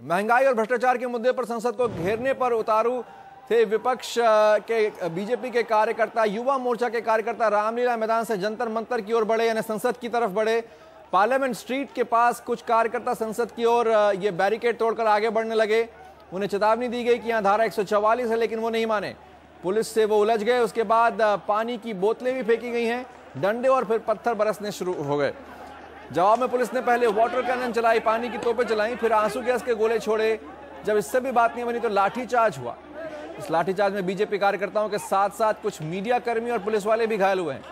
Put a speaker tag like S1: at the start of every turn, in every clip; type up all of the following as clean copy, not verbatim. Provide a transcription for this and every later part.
S1: महंगाई और भ्रष्टाचार के मुद्दे पर संसद को घेरने पर उतारू थे विपक्ष के बीजेपी के कार्यकर्ता। युवा मोर्चा के कार्यकर्ता रामलीला मैदान से जंतर मंतर की ओर बढ़े, यानी संसद की तरफ बढ़े। पार्लियामेंट स्ट्रीट के पास कुछ कार्यकर्ता संसद की ओर ये बैरिकेड तोड़कर आगे बढ़ने लगे। उन्हें चेतावनी दी गई कि यहाँ धारा 144 है, लेकिन वो नहीं माने। पुलिस से वो उलझ गए। उसके बाद पानी की बोतलें भी फेंकी गई हैं, डंडे और फिर पत्थर बरसने शुरू हो गए। जवाब में पुलिस ने पहले वाटर कैनन चलाई, पानी की तोपें चलाई, फिर आंसू गैस के गोले छोड़े। जब इससे भी बात नहीं बनी तो लाठीचार्ज हुआ। इस लाठीचार्ज में बीजेपी कार्यकर्ताओं के साथ साथ कुछ मीडिया कर्मी और पुलिस वाले भी घायल हुए हैं।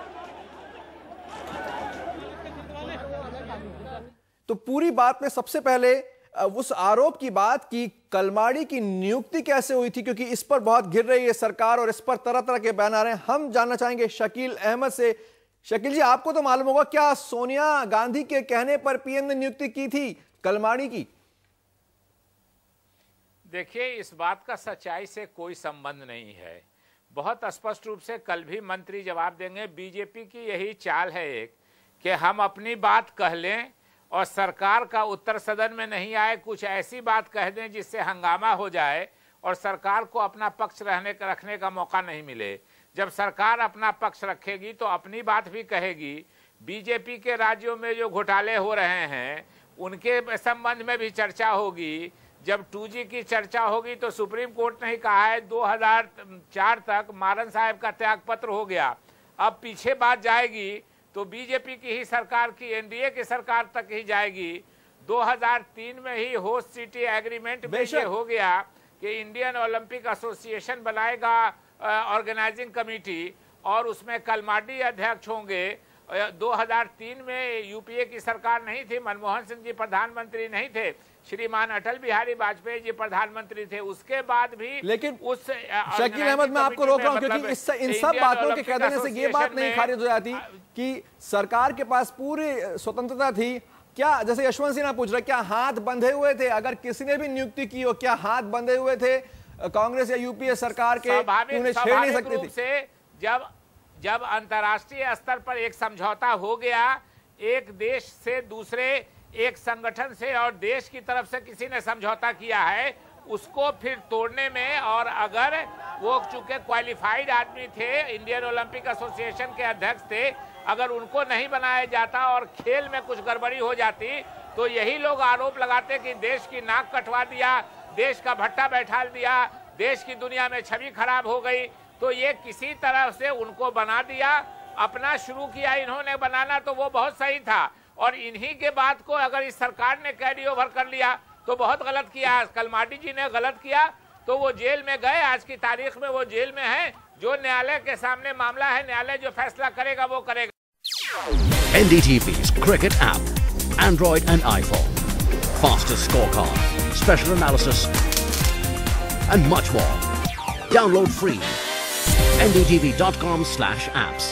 S1: तो पूरी बात में सबसे पहले उस आरोप की बात की कलमाड़ी की नियुक्ति कैसे हुई थी, क्योंकि इस पर बहुत घिर रही है सरकार और इस पर तरह तरह के बयान आ रहे हैं। हम जानना चाहेंगे शकील अहमद से। शकील जी, आपको तो मालूम होगा, क्या सोनिया गांधी के कहने पर पीएम ने नियुक्ति की थी कलमाड़ी की?
S2: देखिए, इस बात का सच्चाई से कोई संबंध नहीं है। बहुत स्पष्ट रूप से कल भी मंत्री जवाब देंगे। बीजेपी की यही चाल है एक कि हम अपनी बात कह लें और सरकार का उत्तर सदन में नहीं आए, कुछ ऐसी बात कह दें जिससे हंगामा हो जाए और सरकार को अपना पक्ष रखने का मौका नहीं मिले। जब सरकार अपना पक्ष रखेगी तो अपनी बात भी कहेगी। बीजेपी के राज्यों में जो घोटाले हो रहे हैं उनके संबंध में भी चर्चा होगी। जब 2G की चर्चा होगी तो सुप्रीम कोर्ट ने ही कहा है 2004 तक मारन साहब का त्यागपत्र हो गया। अब पीछे बात जाएगी तो बीजेपी की ही सरकार की, एनडीए की सरकार तक ही जाएगी। 2003 में ही होस्ट सिटी एग्रीमेंट में ये हो गया कि इंडियन ओलंपिक एसोसिएशन बनाएगा ऑर्गेनाइजिंग कमेटी और उसमें कलमाडी अध्यक्ष होंगे। 2003 में यूपीए की सरकार नहीं थी, मनमोहन सिंह जी प्रधानमंत्री नहीं थे, श्रीमान अटल बिहारी वाजपेयी जी प्रधानमंत्री थे। उसके बाद भी
S1: लेकिन
S2: उस
S1: शकील अहमद, मैं आपको रोक रहा हूं क्योंकि इन सब बातों के कह देने से ये बात नहीं खारिज हो जाती कि सरकार के पास पूरी स्वतंत्रता थी। क्या, जैसे यशवंत सिन्हा पूछ रहे, क्या हाथ बंधे हुए थे? अगर किसी ने भी नियुक्ति की हो, क्या हाथ बंधे हुए थे कांग्रेस या यूपीए सरकार के? उन्हें छेड़ नहीं सकती थी।
S2: से जब अंतर्राष्ट्रीय स्तर पर एक समझौता हो गया, एक देश से दूसरे, एक संगठन से और देश की तरफ से किसी ने समझौता किया है, उसको फिर तोड़ने में, और अगर वो चूंकि क्वालिफाइड आदमी थे, इंडियन ओलंपिक एसोसिएशन के अध्यक्ष थे, अगर उनको नहीं बनाया जाता और खेल में कुछ गड़बड़ी हो जाती तो यही लोग आरोप लगाते कि देश की नाक कटवा दिया, देश का भट्टा बैठा दिया, देश की दुनिया में छवि खराब हो गई। तो ये किसी तरह से उनको बना दिया, अपना शुरू किया इन्होंने बनाना, तो वो बहुत सही था। और इन्हीं के बात को अगर इस सरकार ने कैरी ओवर कर लिया तो बहुत गलत किया। कलमाडी जी ने गलत किया तो वो जेल में गए, आज की तारीख में वो जेल में है। जो न्यायालय के सामने मामला है, न्यायालय जो फैसला करेगा वो करेगा।
S3: NDTV's cricket app, Android and iPhone, fastest scorecard, special analysis and much more. Download free. ndtv.com/apps